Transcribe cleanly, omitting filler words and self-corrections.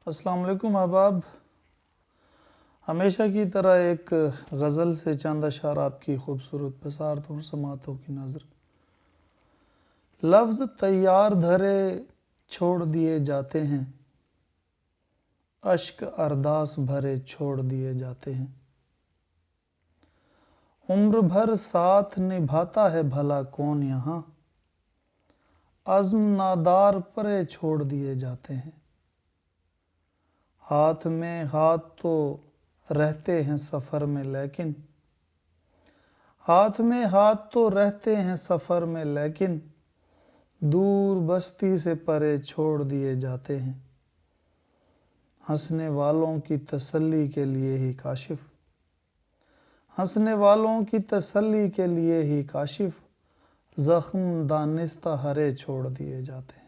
السلام علیکم احباب، ہمیشہ کی طرح ایک غزل سے چند اشعار آپ کی خوبصورت بصارتوں اور سماعتوں کی نظر۔ لفظ تیار دھرے چھوڑ دیے جاتے ہیں، اشک ارداس بھرے چھوڑ دیے جاتے ہیں۔ عمر بھر ساتھ نبھاتا ہے بھلا کون یہاں، عزم نادار پرے چھوڑ دیے جاتے ہیں۔ ہاتھ میں ہاتھ تو رہتے ہیں سفر میں لیکن دور بستی سے پرے چھوڑ دیے جاتے ہیں۔ ہنسنے والوں کی تسلی کے لیے ہی کاشف زخم دانستہ ہرے چھوڑ دیے جاتے ہیں۔